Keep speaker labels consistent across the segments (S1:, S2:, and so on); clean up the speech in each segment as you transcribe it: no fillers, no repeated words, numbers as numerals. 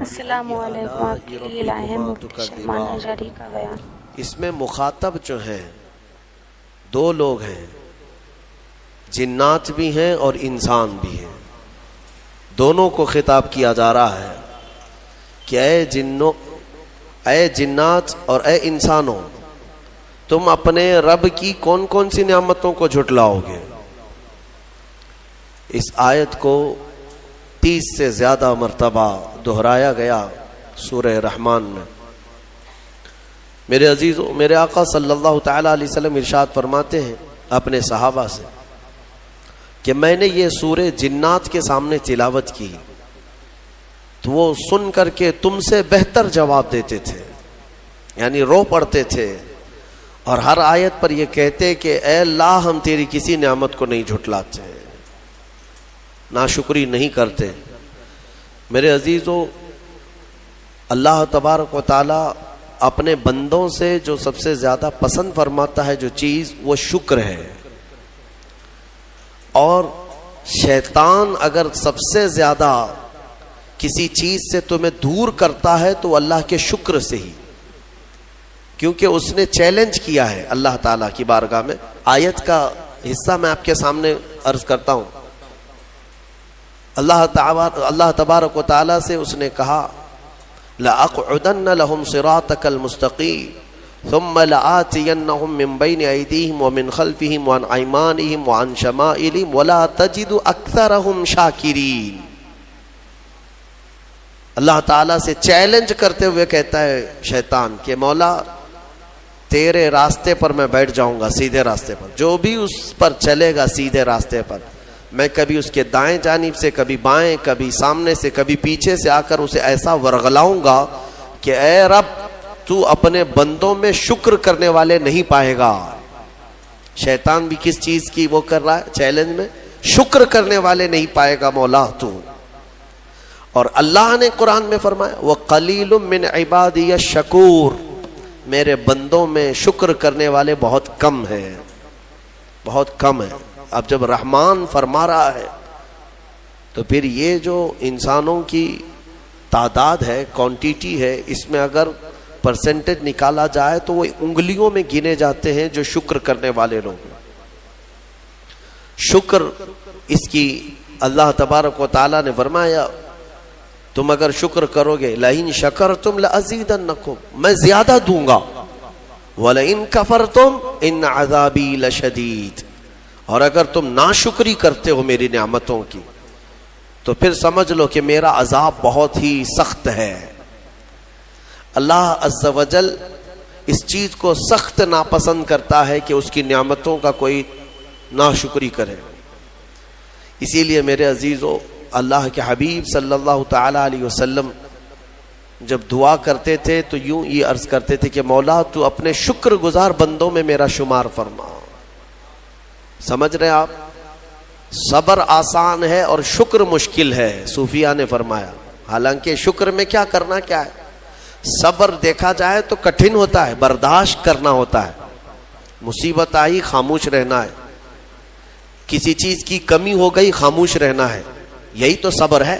S1: السلام علیکم، آپ کے لیے لائے ہیں مفتی شرمان حجاری کا بیان۔
S2: اس میں مخاطب جو ہیں دو لوگ ہیں، جنات بھی ہیں اور انسان بھی ہیں، دونوں کو خطاب کیا جا رہا ہے کہ اے جنات اور اے انسانوں، تم اپنے رب کی کون کون سی نعمتوں کو جھٹلاؤ گے۔ اس آیت کو 30 سے زیادہ مرتبہ دہرایا گیا سورہ رحمان میں۔ میرے عزیزو، میرے آقا صلی اللہ تعالی علیہ وسلم ارشاد فرماتے ہیں اپنے صحابہ سے کہ میں نے یہ سورہ جنات کے سامنے تلاوت کی تو وہ سن کر کے تم سے بہتر جواب دیتے تھے، یعنی رو پڑتے تھے، اور ہر آیت پر یہ کہتے کہ اے اللہ ہم تیری کسی نعمت کو نہیں جھٹلاتے، ناشکری نہیں کرتے۔ میرے عزیزو، اللہ تبارک و تعالی اپنے بندوں سے جو سب سے زیادہ پسند فرماتا ہے جو چیز، وہ شکر ہے، اور شیطان اگر سب سے زیادہ کسی چیز سے تمہیں دور کرتا ہے تو اللہ کے شکر سے ہی، کیونکہ اس نے چیلنج کیا ہے اللہ تعالیٰ کی بارگاہ میں۔ آیت کا حصہ میں آپ کے سامنے عرض کرتا ہوں۔ اللہ تبارک و تعالیٰ سے اس نے کہا لَأَقْعُدَنَّ لَهُمْ صِرَاطَكَ الْمُسْتَقِيمَ ثُمَّ لَآتِيَنَّهُمْ مِنْ بَيْنِ أَيْدِيهِمْ وَمِنْ خَلْفِهِمْ وَعَنْ أَيْمَانِهِمْ وَعَنْ شَمَائِلِهِمْ وَلَا تَجِدُ أَكْثَرَهُمْ شَاكِرِينَ۔ اللہ تعالیٰ سے چیلنج کرتے ہوئے کہتا ہے شیطان کہ مولا تیرے راستے پر میں بیٹھ جاؤں گا، سیدھے راستے پر، جو بھی اس پر چلے گا سیدھے راستے پر، میں کبھی اس کے دائیں جانب سے، کبھی بائیں، کبھی سامنے سے، کبھی پیچھے سے آ کر اسے ایسا ورغلاؤں گا کہ اے رب تو اپنے بندوں میں شکر کرنے والے نہیں پائے گا۔ شیطان بھی کس چیز کی وہ کر رہا ہے چیلنج میں؟ شکر کرنے والے نہیں پائے گا مولا تو۔ اور اللہ نے قرآن میں فرمایا وَقَلِيلٌ مِّنْ عِبَادِيَ الشَّكُورُ، میرے بندوں میں شکر کرنے والے بہت کم ہیں، بہت کم ہیں۔ اب جب رحمان فرما رہا ہے تو پھر یہ جو انسانوں کی تعداد ہے، کوانٹیٹی ہے، اس میں اگر پرسنٹیج نکالا جائے تو وہ انگلیوں میں گنے جاتے ہیں جو شکر کرنے والے لوگ۔ شکر اس کی اللہ تبارک و تعالیٰ نے فرمایا تم اگر شکر کرو گے لَإِن شَكَرْتُمْ لَأَزِيدَنَّكُمْ، میں زیادہ دوں گا، وَلَإِن كَفَرْتُمْ إِنَّ عَذَابِي لَشَدِيدٌ، اور اگر تم ناشکری کرتے ہو میری نعمتوں کی تو پھر سمجھ لو کہ میرا عذاب بہت ہی سخت ہے۔ اللہ عز و جل اس چیز کو سخت ناپسند کرتا ہے کہ اس کی نعمتوں کا کوئی ناشکری کرے۔ اسی لیے میرے عزیزو، اللہ کے حبیب صلی اللہ تعالی علیہ وسلم جب دعا کرتے تھے تو یوں یہ عرض کرتے تھے کہ مولا تو اپنے شکر گزار بندوں میں میرا شمار فرما۔ سمجھ رہے آپ؟ صبر آسان ہے اور شکر مشکل ہے، صوفیہ نے فرمایا۔ حالانکہ شکر میں کیا کرنا کیا ہے؟ صبر دیکھا جائے تو کٹھن ہوتا ہے، برداشت کرنا ہوتا ہے، مصیبت آئی خاموش رہنا ہے، کسی چیز کی کمی ہو گئی خاموش رہنا ہے، یہی تو صبر ہے۔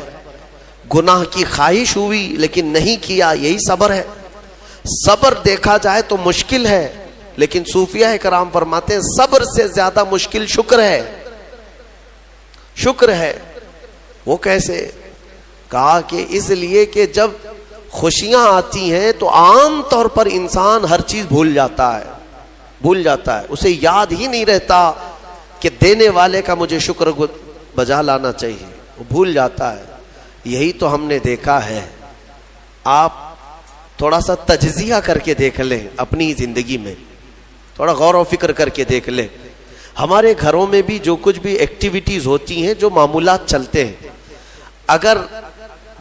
S2: گناہ کی خواہش ہوئی لیکن نہیں کیا، یہی صبر ہے۔ صبر دیکھا جائے تو مشکل ہے، لیکن صوفیہ کرام فرماتے ہیں صبر سے زیادہ مشکل شکر ہے۔ شکر ہے وہ کیسے؟ کہا کہ اس لیے کہ جب خوشیاں آتی ہیں تو عام طور پر انسان ہر چیز بھول جاتا ہے، اسے یاد ہی نہیں رہتا کہ دینے والے کا مجھے شکر بجا لانا چاہیے، وہ بھول جاتا ہے۔ یہی تو ہم نے دیکھا ہے۔ آپ تھوڑا سا تجزیہ کر کے دیکھ لیں اپنی زندگی میں، تھوڑا غور و فکر کر کے دیکھ لیں۔ ہمارے گھروں میں بھی جو کچھ بھی ایکٹیویٹیز ہوتی ہیں، جو معمولات چلتے ہیں، اگر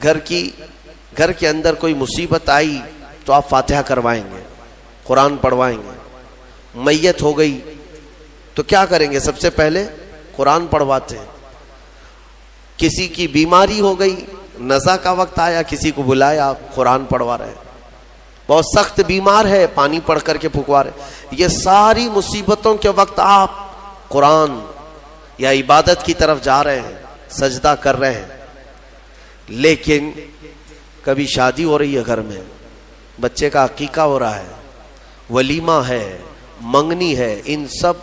S2: گھر کے اندر کوئی مصیبت آئی تو آپ فاتحہ کروائیں گے، قرآن پڑھوائیں گے۔ میت ہو گئی تو کیا کریں گے؟ سب سے پہلے قرآن پڑھواتے ہیں۔ کسی کی بیماری ہو گئی، نزا کا وقت آیا، کسی کو بلایا، قرآن پڑھوا رہے ہیں۔ بہت سخت بیمار ہے، پانی پڑھ کر کے پھکوا رہے۔ یہ ساری مصیبتوں کے وقت آپ قرآن یا عبادت کی طرف جا رہے ہیں، سجدہ کر رہے ہیں، لیکن کبھی شادی ہو رہی ہے گھر میں، بچے کا عقیقہ ہو رہا ہے، ولیمہ ہے، منگنی ہے، ان سب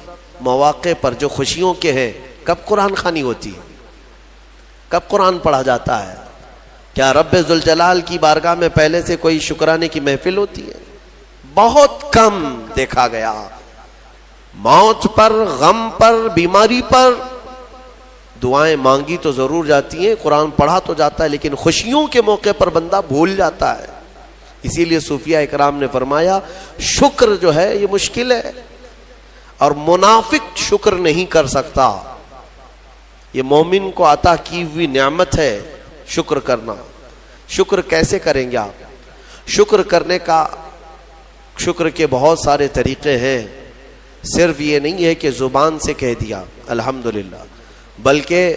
S2: مواقع پر جو خوشیوں کے ہیں کب قرآن خوانی ہوتی ہے؟ کب قرآن پڑھا جاتا ہے؟ کیا رب ذوالجلال کی بارگاہ میں پہلے سے کوئی شکرانے کی محفل ہوتی ہے؟ بہت کم دیکھا گیا۔ موت پر، غم پر، بیماری پر دعائیں مانگی تو ضرور جاتی ہیں، قرآن پڑھا تو جاتا ہے، لیکن خوشیوں کے موقع پر بندہ بھول جاتا ہے۔ اسی لیے صوفیہ اکرام نے فرمایا شکر جو ہے یہ مشکل ہے، اور منافق شکر نہیں کر سکتا۔ یہ مومن کو عطا کی ہوئی نعمت ہے شکر کرنا۔ شکر کیسے کریں گے آپ؟ شکر کرنے کا، شکر کے بہت سارے طریقے ہیں، صرف یہ نہیں ہے کہ زبان سے کہہ دیا الحمدللہ، بلکہ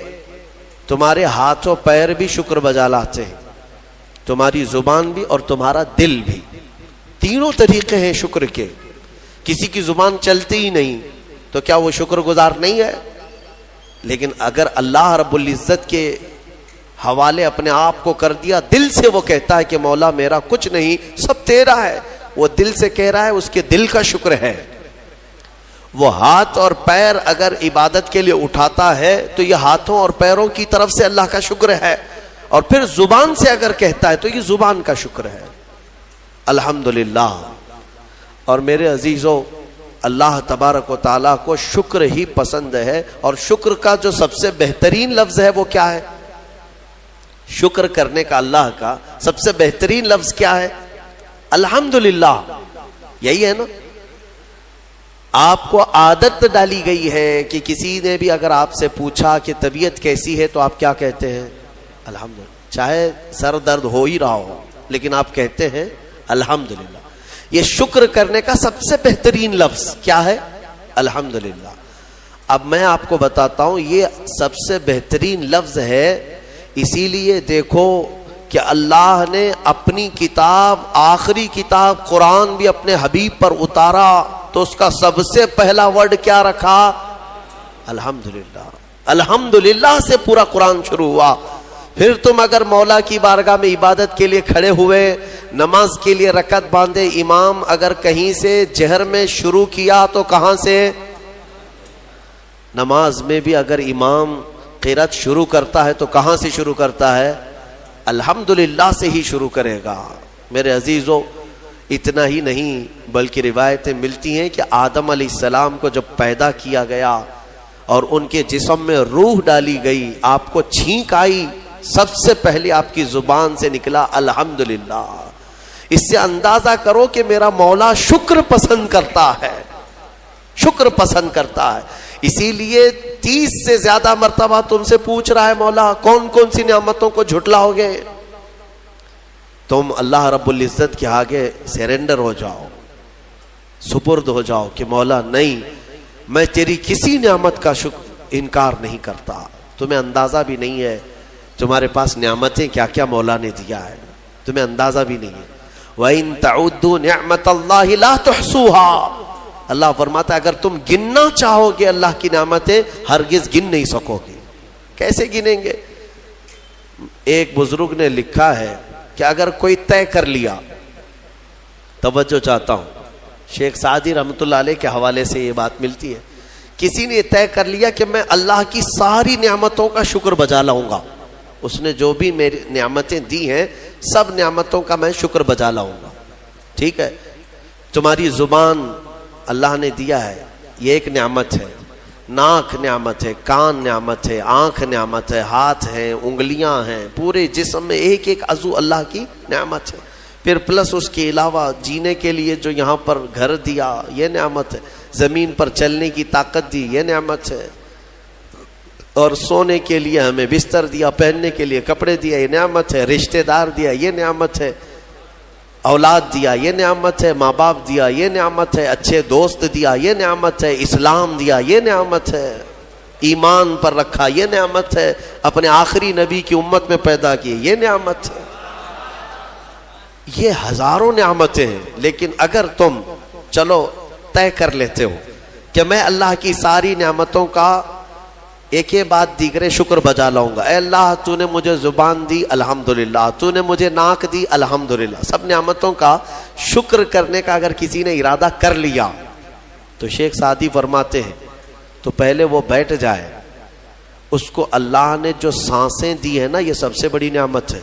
S2: تمہارے ہاتھ و پیر بھی شکر بجا لاتے ہیں، تمہاری زبان بھی اور تمہارا دل بھی، تینوں طریقے ہیں شکر کے۔ کسی کی زبان چلتی ہی نہیں تو کیا وہ شکر گزار نہیں ہے؟ لیکن اگر اللہ رب العزت کے حوالے اپنے آپ کو کر دیا، دل سے وہ کہتا ہے کہ مولا میرا کچھ نہیں، سب تیرا ہے، وہ دل سے کہہ رہا ہے، اس کے دل کا شکر ہے۔ وہ ہاتھ اور پیر اگر عبادت کے لیے اٹھاتا ہے تو یہ ہاتھوں اور پیروں کی طرف سے اللہ کا شکر ہے، اور پھر زبان سے اگر کہتا ہے تو یہ زبان کا شکر ہے، الحمدللہ۔ اور میرے عزیزوں، اللہ تبارک و تعالیٰ کو شکر ہی پسند ہے، اور شکر کا جو سب سے بہترین لفظ ہے وہ کیا ہے؟ شکر کرنے کا اللہ کا سب سے بہترین لفظ کیا ہے؟ الحمدللہ، یہی ہے نا۔ آپ کو عادت ڈالی گئی ہے کہ کسی نے بھی اگر آپ سے پوچھا کہ طبیعت کیسی ہے تو آپ کیا کہتے ہیں؟ الحمدللہ، چاہے سر درد ہو ہی رہا ہو لیکن آپ کہتے ہیں الحمدللہ۔ یہ شکر کرنے کا سب سے بہترین لفظ کیا ہے؟ الحمدللہ۔ اب میں آپ کو بتاتا ہوں یہ سب سے بہترین لفظ ہے، اسی لیے دیکھو کہ اللہ نے اپنی کتاب، آخری کتاب قرآن بھی اپنے حبیب پر اتارا تو اس کا سب سے پہلا ورڈ کیا رکھا؟ الحمدللہ۔ الحمدللہ سے پورا قرآن شروع ہوا۔ پھر تم اگر مولا کی بارگاہ میں عبادت کے لیے کھڑے ہوئے، نماز کے لیے رکعت باندھے، امام اگر کہیں سے جہر میں شروع کیا تو کہاں سے؟ نماز میں بھی اگر امام قرات شروع کرتا ہے تو کہاں سے شروع کرتا ہے؟ الحمدللہ سے ہی شروع کرے گا۔ میرے عزیزو، اتنا ہی نہیں بلکہ روایتیں ملتی ہیں کہ آدم علیہ السلام کو جب پیدا کیا گیا اور ان کے جسم میں روح ڈالی گئی، آپ کو چھینک آئی، سب سے پہلے آپ کی زبان سے نکلا الحمدللہ۔ اس سے اندازہ کرو کہ میرا مولا شکر پسند کرتا ہے، شکر پسند کرتا ہے۔ اسی لیے 30 سے زیادہ مرتبہ تم سے پوچھ رہا ہے مولا کون کون سی نعمتوں کو جھٹلاؤ گے؟ تم اللہ رب العزت کے آگے سیرنڈر ہو جاؤ، سپرد ہو جاؤ کہ مولا نہیں، میں تیری کسی نعمت کا انکار نہیں کرتا۔ تمہیں اندازہ بھی نہیں ہے تمہارے پاس نعمتیں کیا کیا مولا نے دیا ہے، تمہیں اندازہ بھی نہیں ہے۔ وَإِن تَعُدُّوا نِعْمَةَ اللَّهِ لَا تُحْصُوهَا، اللہ فرماتا ہے اگر تم گننا چاہو گے اللہ کی نعمتیں ہرگز گن نہیں سکو گے۔ کیسے گنیں گے؟ ایک بزرگ نے لکھا ہے کہ اگر کوئی طے کر لیا، توجہ چاہتا ہوں، شیخ سعدی رحمۃ اللہ علیہ کے حوالے سے یہ بات ملتی ہے، کسی نے طے کر لیا کہ میں اللہ کی ساری نعمتوں کا شکر بجا لاؤں گا، اس نے جو بھی میری نعمتیں دی ہیں سب نعمتوں کا میں شکر بجا لاؤں گا۔ ٹھیک ہے، تمہاری زبان اللہ نے دیا ہے، یہ ایک نعمت ہے، ناک نعمت ہے، کان نعمت ہے، آنکھ نعمت ہے، ہاتھ ہیں، انگلیاں ہیں، پورے جسم میں ایک ایک عضو اللہ کی نعمت ہے۔ پھر پلس اس کے علاوہ جینے کے لیے جو یہاں پر گھر دیا یہ نعمت ہے، زمین پر چلنے کی طاقت دی یہ نعمت ہے، اور سونے کے لیے ہمیں بستر دیا، پہننے کے لیے کپڑے دیا یہ نعمت ہے، رشتہ دار دیا یہ نعمت ہے، اولاد دیا یہ نعمت ہے، ماں باپ دیا یہ نعمت ہے، اچھے دوست دیا یہ نعمت ہے، اسلام دیا یہ نعمت ہے، ایمان پر رکھا یہ نعمت ہے، اپنے آخری نبی کی امت میں پیدا کی یہ نعمت ہے۔ یہ ہزاروں نعمتیں ہیں، لیکن اگر تم چلو طے کر لیتے ہو کہ میں اللہ کی ساری نعمتوں کا ایک ہی بات دیگرے شکر بجا لاؤں گا. اے اللہ تو نے مجھے زبان دی الحمدللہ, تو نے مجھے ناک دی الحمدللہ. سب نعمتوں کا شکر کرنے کا اگر کسی نے ارادہ کر لیا تو شیخ سعدی فرماتے ہیں تو پہلے وہ بیٹھ جائے, اس کو اللہ نے جو سانسیں دی ہے نا یہ سب سے بڑی نعمت ہے.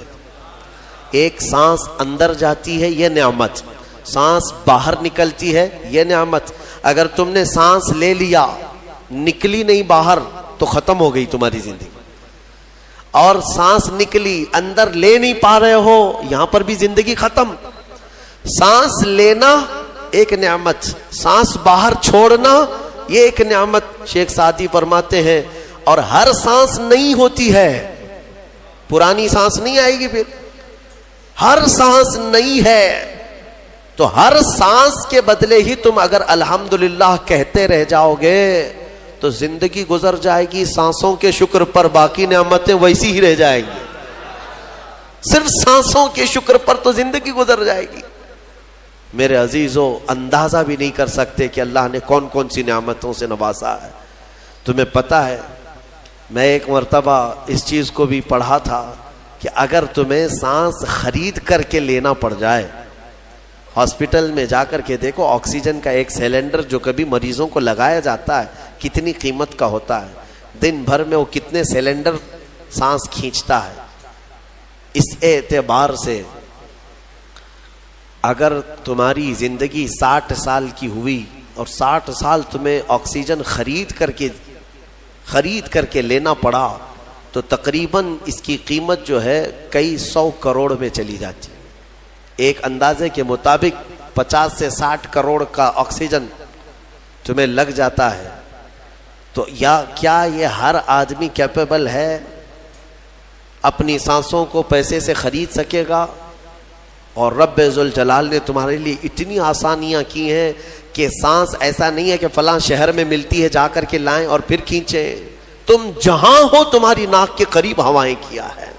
S2: ایک سانس اندر جاتی ہے یہ نعمت, سانس باہر نکلتی ہے یہ نعمت. اگر تم نے سانس لے لیا نکلی نہیں باہر تو ختم ہو گئی تمہاری زندگی. اور سانس نکلی اندر لے نہیں پا رہے ہو یہاں پر بھی زندگی ختم. سانس لینا ایک نعمت, سانس باہر چھوڑنا یہ ایک نعمت. شیخ سعدی فرماتے ہیں اور ہر سانس نہیں ہوتی ہے, پرانی سانس نہیں آئے گی, پھر ہر سانس نہیں ہے تو ہر سانس کے بدلے ہی تم اگر الحمدللہ کہتے رہ جاؤ گے تو زندگی گزر جائے گی سانسوں کے شکر پر, باقی نعمتیں ویسی ہی رہ جائیں گی. صرف سانسوں کے شکر پر تو زندگی گزر جائے گی. میرے عزیزو اندازہ بھی نہیں کر سکتے کہ اللہ نے کون کون سی نعمتوں سے نوازا ہے. تمہیں پتا ہے میں ایک مرتبہ اس چیز کو بھی پڑھا تھا کہ اگر تمہیں سانس خرید کر کے لینا پڑ جائے, ہاسپٹل میں جا کر کے دیکھو آکسیجن کا ایک سلنڈر جو کبھی مریضوں کو لگایا جاتا ہے کتنی قیمت کا ہوتا ہے, دن بھر میں وہ کتنے سلنڈر سانس کھینچتا ہے. اس اعتبار سے اگر تمہاری زندگی 60 سال کی ہوئی اور 60 سال تمہیں آکسیجن خرید کر کے لینا پڑا تو تقریباً اس کی قیمت جو ہے کئی 100 کروڑ میں چلی جاتی ہے. ایک اندازے کے مطابق 50 سے 60 کروڑ کا آکسیجن تمہیں لگ جاتا ہے. تو کیا یہ ہر آدمی کیپیبل ہے اپنی سانسوں کو پیسے سے خرید سکے گا؟ اور رب ذوالجلال نے تمہارے لیے اتنی آسانیاں کی ہیں کہ سانس ایسا نہیں ہے کہ فلاں شہر میں ملتی ہے جا کر کے لائیں اور پھر کھینچیں. تم جہاں ہو تمہاری ناک کے قریب ہوائیں کیا ہے.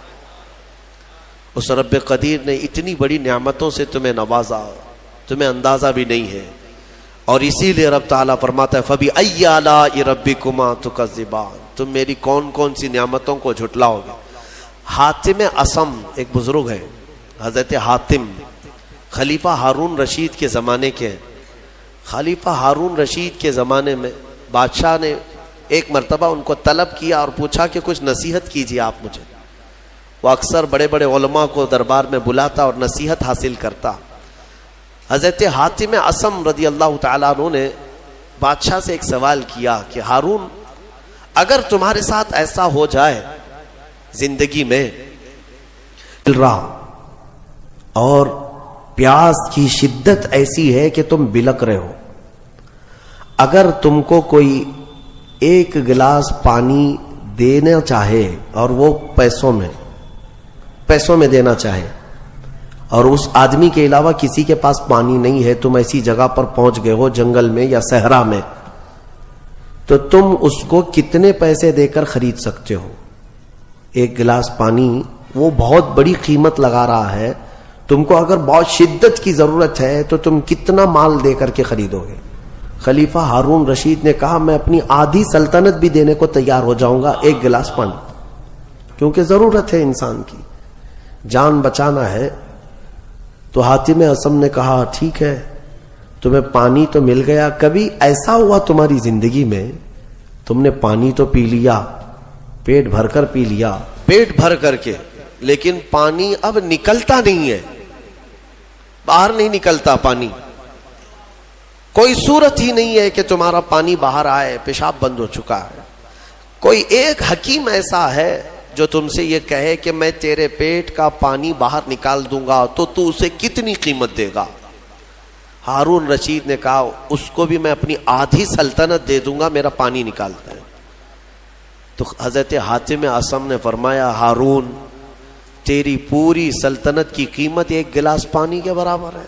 S2: اس رب قدیر نے اتنی بڑی نعمتوں سے تمہیں نوازا, تمہیں اندازہ بھی نہیں ہے. اور اسی لیے رب تعالیٰ فرماتا ہے فَبِأَيِّ آلَاءِ رَبِّكُمَا تُكَذِّبَانِ, تم میری کون کون سی نعمتوں کو جھٹلاؤ گے. حاتم اصم ایک بزرگ ہے, حضرت حاتم خلیفہ ہارون رشید کے زمانے کے. خلیفہ ہارون رشید کے زمانے میں بادشاہ نے ایک مرتبہ ان کو طلب کیا اور پوچھا کہ کچھ نصیحت کیجیے آپ مجھے. وہ اکثر بڑے بڑے علماء کو دربار میں بلاتا اور نصیحت حاصل کرتا. حضرت حاتم اصم رضی اللہ تعالیٰ عنہ نے بادشاہ سے ایک سوال کیا کہ ہارون اگر تمہارے ساتھ ایسا ہو جائے زندگی میں اور پیاس کی شدت ایسی ہے کہ تم بلک رہے ہو, اگر تم کو کوئی ایک گلاس پانی دینا چاہے اور وہ پیسوں میں دینا چاہے اور اس آدمی کے علاوہ کسی کے پاس پانی نہیں ہے, تم ایسی جگہ پر پہنچ گئے ہو جنگل میں یا صحرا میں, تو تم اس کو کتنے پیسے دے کر خرید سکتے ہو؟ ایک گلاس پانی وہ بہت بڑی قیمت لگا رہا ہے, تم کو اگر بہت شدت کی ضرورت ہے تو تم کتنا مال دے کر کے خریدو گے؟ خلیفہ ہارون رشید نے کہا میں اپنی آدھی سلطنت بھی دینے کو تیار ہو جاؤں گا ایک گلاس پانی, کیونکہ ضرورت ہے انسان کی, جان بچانا ہے. تو حاتم اصم نے کہا ٹھیک ہے تمہیں پانی تو مل گیا, کبھی ایسا ہوا تمہاری زندگی میں تم نے پانی تو پی لیا, پیٹ بھر کر پی لیا, پیٹ بھر کر کے, لیکن پانی اب نکلتا نہیں ہے, باہر نہیں نکلتا پانی, کوئی صورت ہی نہیں ہے کہ تمہارا پانی باہر آئے, پیشاب بند ہو چکا ہے. کوئی ایک حکیم ایسا ہے جو تم سے یہ کہے کہ میں تیرے پیٹ کا پانی باہر نکال دوں گا تو تو اسے کتنی قیمت دے گا؟ ہارون رشید نے کہا اس کو بھی میں اپنی آدھی سلطنت دے دوں گا, میرا پانی نکالتا ہے. تو حضرت حاتم اصم نے فرمایا ہارون تیری پوری سلطنت کی قیمت ایک گلاس پانی کے برابر ہے,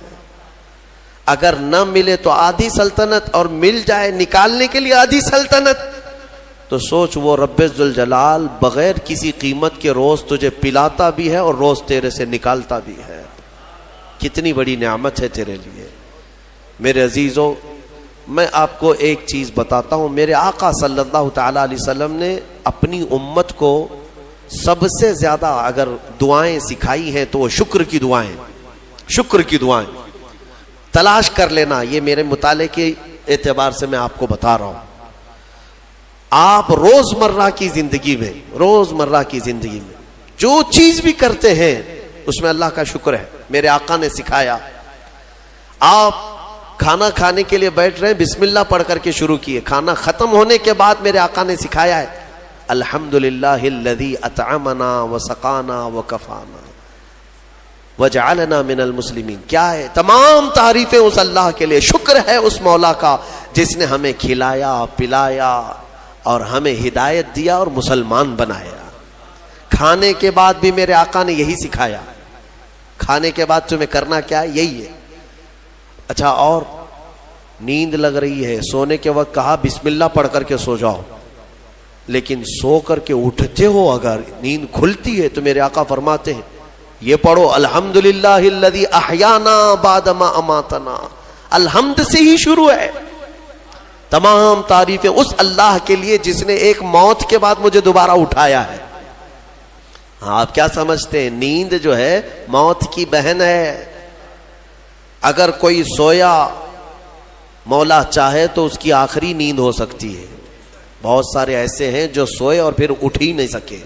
S2: اگر نہ ملے تو آدھی سلطنت اور مل جائے نکالنے کے لیے آدھی سلطنت, تو سوچ وہ رب ذوالجلال بغیر کسی قیمت کے روز تجھے پلاتا بھی ہے اور روز تیرے سے نکالتا بھی ہے. کتنی بڑی نعمت ہے تیرے لیے. میرے عزیزو میں آپ کو ایک چیز بتاتا ہوں، میرے آقا صلی اللہ تعالی علیہ وسلم نے اپنی امت کو سب سے زیادہ اگر دعائیں سکھائی ہیں تو وہ شکر کی دعائیں، شکر کی دعائیں تلاش کر لینا. یہ میرے مطالعے کے اعتبار سے میں آپ کو بتا رہا ہوں. آپ روزمرہ کی زندگی میں، روزمرہ کی زندگی میں جو چیز بھی کرتے ہیں اس میں اللہ کا شکر ہے. میرے آقا نے سکھایا. آپ کھانا کھانے کے لیے بیٹھ رہے ہیں، بسم اللہ پڑھ کر کے شروع کیے. کھانا ختم ہونے کے بعد میرے آقا نے سکھایا ہے الحمدللہ الذی اطعمنا وسقانا وکفانا وجعلنا من المسلمین. کیا ہے؟ تمام تعریفیں اس اللہ کے لیے. شکر ہے اس مولا کا جس نے ہمیں کھلایا پلایا اور ہمیں ہدایت دیا اور مسلمان بنایا. کھانے کے بعد بھی میرے آقا نے یہی سکھایا. کھانے کے بعد تمہیں کرنا کیا ہے؟ یہی ہے. اچھا، اور نیند لگ رہی ہے، سونے کے وقت کہا بسم اللہ پڑھ کر کے سو جاؤ. لیکن سو کر کے اٹھتے ہو، اگر نیند کھلتی ہے تو میرے آقا فرماتے ہیں یہ پڑھو الحمدللہ الذی احیانا بعد ما اماتنا. الحمد سے ہی شروع ہے. تمام تعریفیں اس اللہ کے لیے جس نے ایک موت کے بعد مجھے دوبارہ اٹھایا ہے. ہاں، آپ کیا سمجھتے ہیں؟ نیند جو ہے موت کی بہن ہے. اگر کوئی سویا مولا چاہے تو اس کی آخری نیند ہو سکتی ہے. بہت سارے ایسے ہیں جو سوئے اور پھر اٹھ ہی نہیں سکے.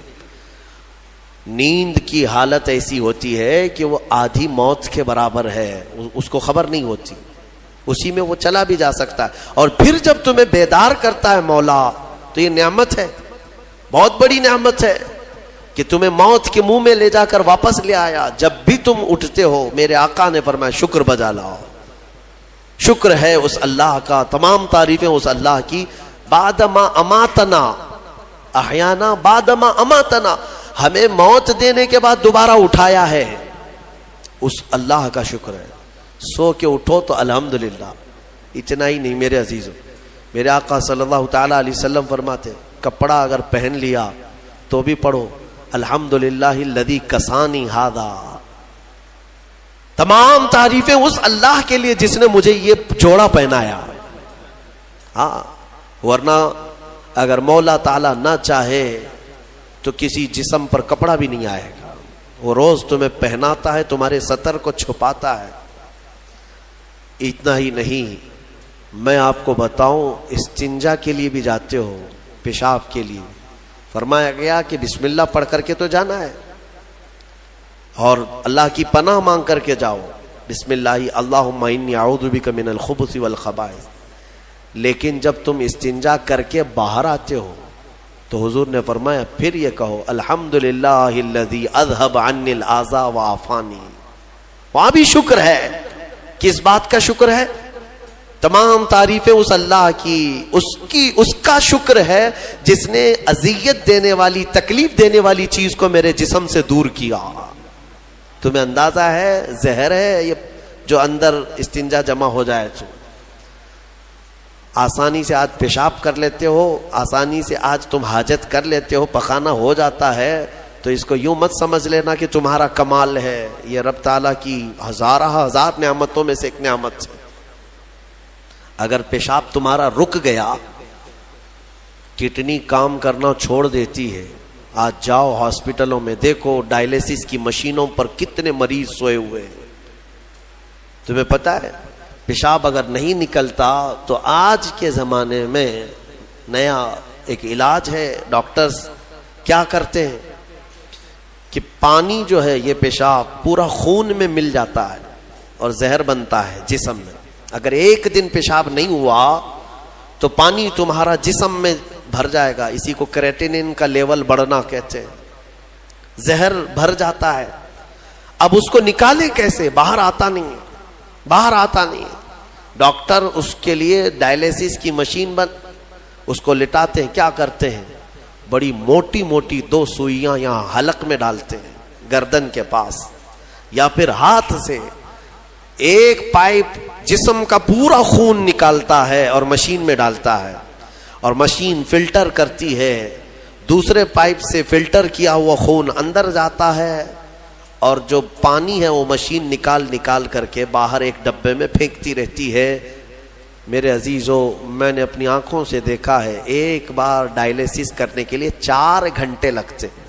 S2: نیند کی حالت ایسی ہوتی ہے کہ وہ آدھی موت کے برابر ہے، اس کو خبر نہیں ہوتی، اسی میں وہ چلا بھی جا سکتا ہے. اور پھر جب تمہیں بیدار کرتا ہے مولا تو یہ نعمت ہے، بہت بڑی نعمت ہے کہ تمہیں موت کے منہ میں لے جا کر واپس لے آیا. جب بھی تم اٹھتے ہو میرے آقا نے فرمایا شکر بجا لاؤ. شکر ہے اس اللہ کا، تمام تعریفیں اس اللہ کی. بعد ما اماتنا احیانا بعد ما اماتنا، ہمیں موت دینے کے بعد دوبارہ اٹھایا ہے، اس اللہ کا شکر ہے. سو کے اٹھو تو الحمدللہ. اتنا ہی نہیں میرے عزیزوں، میرے آقا صلی اللہ تعالی علیہ وسلم فرماتے کپڑا اگر پہن لیا تو بھی پڑھو الحمدللہ الذی کسانی ھذا. تمام تعریفیں اس اللہ کے لیے جس نے مجھے یہ جوڑا پہنایا. ہاں، ورنہ اگر مولا تعالی نہ چاہے تو کسی جسم پر کپڑا بھی نہیں آئے گا. وہ روز تمہیں پہناتا ہے، تمہارے ستر کو چھپاتا ہے. اتنا ہی نہیں، میں آپ کو بتاؤں استنجا کے لیے بھی جاتے ہو، پیشاب کے لیے فرمایا گیا کہ بسم اللہ پڑھ کر کے تو جانا ہے اور اللہ کی پناہ مانگ کر کے جاؤ. بسم اللہ اللہم انی اعوذ بک من الخبث والخبائث. لیکن جب تم استنجا کر کے باہر آتے ہو تو حضور نے فرمایا پھر یہ کہو الحمدللہ الذی اذهب عنی الاذى وعافانی. وہاں بھی شکر ہے. کس بات کا شکر ہے؟ تمام تعریفیں اس اللہ کی، اس کا شکر ہے جس نے اذیت دینے والی، تکلیف دینے والی چیز کو میرے جسم سے دور کیا. تمہیں اندازہ ہے زہر ہے یہ جو اندر استنجا جمع ہو جائے تو آسانی سے آج پیشاب کر لیتے ہو، آسانی سے آج تم حاجت کر لیتے ہو، پخانہ ہو جاتا ہے، تو اس کو یوں مت سمجھ لینا کہ تمہارا کمال ہے. یہ رب تعالیٰ کی ہزار نعمتوں میں سے ایک نعمت ہے. اگر پیشاب تمہارا رک گیا، کڈنی کام کرنا چھوڑ دیتی ہے. آج جاؤ ہاسپٹلوں میں دیکھو ڈائلیسس کی مشینوں پر کتنے مریض سوئے ہوئے ہیں. تمہیں پتا ہے پیشاب اگر نہیں نکلتا تو آج کے زمانے میں نیا ایک علاج ہے. ڈاکٹرز کیا کرتے ہیں کہ پانی جو ہے یہ پیشاب پورا خون میں مل جاتا ہے اور زہر بنتا ہے جسم میں. اگر ایک دن پیشاب نہیں ہوا تو پانی تمہارا جسم میں بھر جائے گا. اسی کو کریٹینن کا لیول بڑھنا کہتے ہیں. زہر بھر جاتا ہے. اب اس کو نکالے کیسے؟ باہر آتا نہیں ہے، باہر آتا نہیں ہے. ڈاکٹر اس کے لیے ڈائلیسس کی مشین اس کو لٹاتے ہیں. کیا کرتے ہیں؟ بڑی موٹی موٹی 2 سوئیاں یہاں حلق میں ڈالتے ہیں گردن کے پاس، یا پھر ہاتھ سے ایک پائپ جسم کا پورا خون نکالتا ہے اور مشین میں ڈالتا ہے، اور مشین فلٹر کرتی ہے. دوسرے پائپ سے فلٹر کیا ہوا خون اندر جاتا ہے اور جو پانی ہے وہ مشین نکال کر کے باہر ایک ڈبے میں پھینکتی رہتی ہے. میرے عزیزوں، میں نے اپنی آنکھوں سے دیکھا ہے ایک بار ڈائلیسس کرنے کے لیے 4 گھنٹے لگتے ہیں،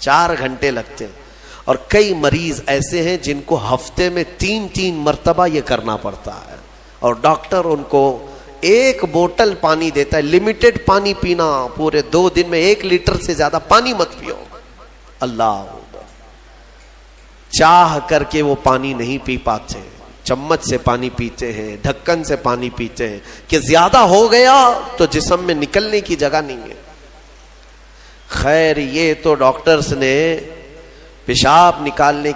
S2: 4 گھنٹے لگتے ہیں، اور کئی مریض ایسے ہیں جن کو ہفتے میں 3 مرتبہ یہ کرنا پڑتا ہے، اور ڈاکٹر ان کو 1 بوتل پانی دیتا ہے، لمیٹڈ پانی پینا، پورے 2 دن میں 1 لیٹر سے زیادہ پانی مت پیو۔ اللہ چاہ کر کے وہ پانی نہیں پی پاتے، چمچ سے پانی پیتے ہیں، ڈھکن سے پانی پیتے ہیں کہ زیادہ ہو گیا تو جسم میں نکلنے کی جگہ نہیں ہے۔ خیر یہ تو ڈاکٹرز نے پیشاب نکالنے